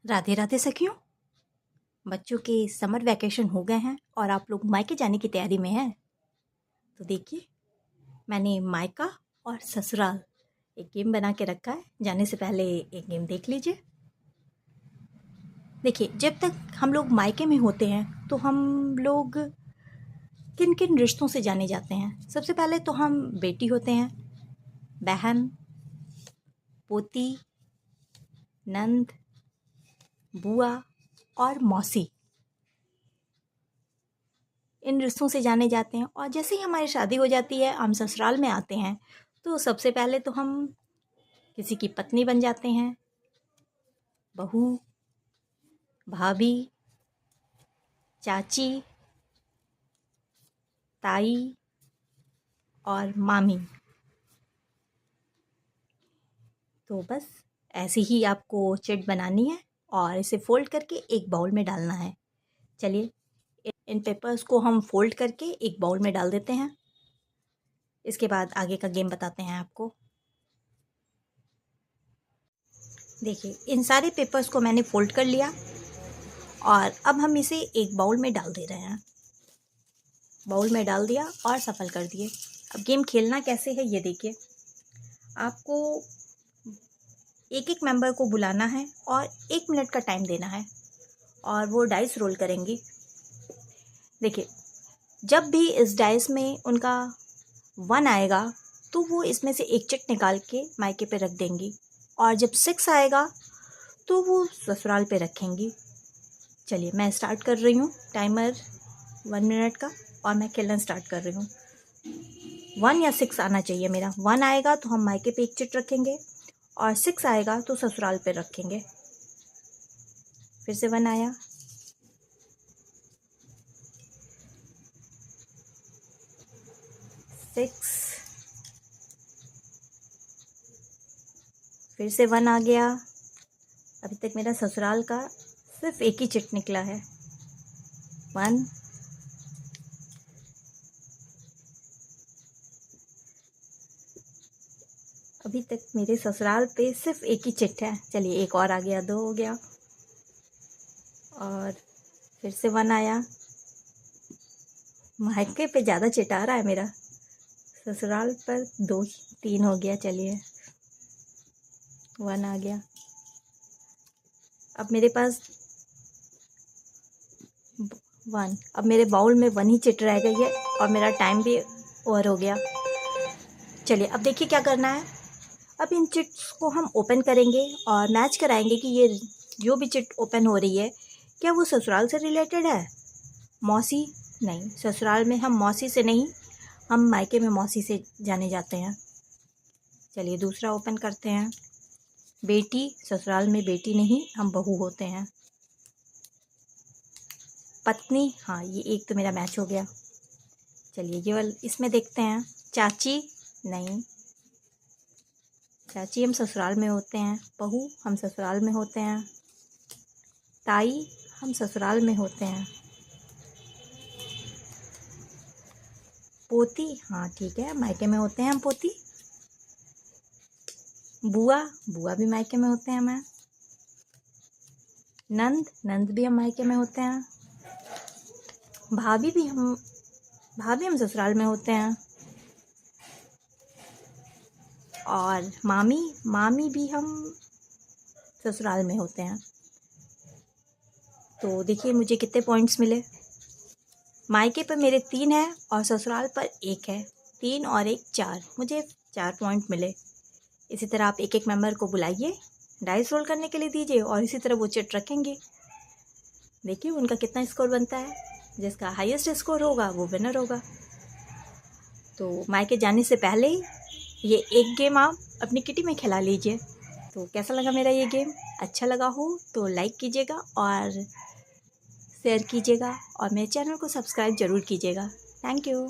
राधे राधे सखियों। बच्चों के समर वैकेशन हो गए हैं और आप लोग मायके जाने की तैयारी में हैं। तो देखिए, मैंने मायका और ससुराल एक गेम बना के रखा है। जाने से पहले एक गेम देख लीजिए। देखिए, जब तक हम लोग मायके में होते हैं तो हम लोग किन किन रिश्तों से जाने जाते हैं। सबसे पहले तो हम बेटी होते हैं, बहन, पोती, नंद, बुआ और मौसी। इन रिश्तों से जाने जाते हैं और जैसे ही हमारी शादी हो जाती है, हम ससुराल में आते हैं तो सबसे पहले तो हम किसी की पत्नी बन जाते हैं, बहू, भाभी, चाची, ताई और मामी। तो बस ऐसे ही आपको चिट बनानी है और इसे फोल्ड करके एक बाउल में डालना है। चलिए, इन पेपर्स को हम फोल्ड करके एक बाउल में डाल देते हैं। इसके बाद आगे का गेम बताते हैं आपको। देखिए, इन सारे पेपर्स को मैंने फोल्ड कर लिया और अब हम इसे एक बाउल में डाल दे रहे हैं। बाउल में डाल दिया और सफल कर दिए। अब गेम खेलना कैसे है ये देखिए। आपको एक एक मेंबर को बुलाना है और 1 मिनट का टाइम देना है और वो डाइस रोल करेंगी। देखिए, जब भी इस डाइस में उनका 1 आएगा तो वो इसमें से एक चिट निकाल के मायके पे रख देंगी और जब 6 आएगा तो वो ससुराल पे रखेंगी। चलिए, मैं स्टार्ट कर रही हूँ। टाइमर 1 मिनट का और मैं खेलना स्टार्ट कर रही हूँ। 1 या 6 आना चाहिए मेरा। 1 आएगा तो हम मायके पे एक चिट रखेंगे और 6 आएगा तो ससुराल पे रखेंगे। फिर से 1 आया, 6, फिर से 1 आ गया। अभी तक मेरा ससुराल का सिर्फ एक ही चिट निकला है। 1, अभी तक मेरे ससुराल पे सिर्फ एक ही चिट है। चलिए, एक और आ गया, 2 हो गया और फिर से 1 आया। मायके पे ज़्यादा चिट आ रहा है मेरा, ससुराल पर 2, 3 हो गया। चलिए, 1 आ गया। अब मेरे पास 1, अब मेरे बाउल में 1 ही चिट रह गई है और मेरा टाइम भी ओवर हो गया। चलिए, अब देखिए क्या करना है। अब इन चिट्स को हम ओपन करेंगे और मैच कराएंगे कि ये जो भी चिट ओपन हो रही है क्या वो ससुराल से रिलेटेड है। मौसी नहीं, ससुराल में हम मौसी से नहीं, हम मायके में मौसी से जाने जाते हैं। चलिए, दूसरा ओपन करते हैं। बेटी, ससुराल में बेटी नहीं, हम बहू होते हैं। पत्नी, हाँ, ये एक तो मेरा मैच हो गया। चलिए, ये वाला इसमें देखते हैं। चाची नहीं, चाची हम ससुराल में होते हैं। बहू, हम ससुराल में होते हैं। ताई, हम ससुराल में होते हैं। पोती, हाँ ठीक है, मायके में होते हैं हम पोती। बुआ, बुआ भी मायके में होते हैं हमें। नंद, नंद भी हम मायके में होते हैं। भाभी हम ससुराल में होते हैं। और मामी, मामी भी हम ससुराल में होते हैं। तो देखिए मुझे कितने पॉइंट्स मिले। मायके पर मेरे 3 है और ससुराल पर 1 है। 3 और 1 4, मुझे 4 पॉइंट मिले। इसी तरह आप एक एक मेंबर को बुलाइए, डाइस रोल करने के लिए दीजिए और इसी तरह वो चिट रखेंगे। देखिए उनका कितना स्कोर बनता है। जिसका हाईएस्ट स्कोर होगा वो विनर होगा। तो मायके जाने से पहले ये एक गेम आप अपनी किटी में खिला लीजिए। तो कैसा लगा मेरा ये गेम? अच्छा लगा हो तो लाइक कीजिएगा और शेयर कीजिएगा और मेरे चैनल को सब्सक्राइब ज़रूर कीजिएगा। Thank you.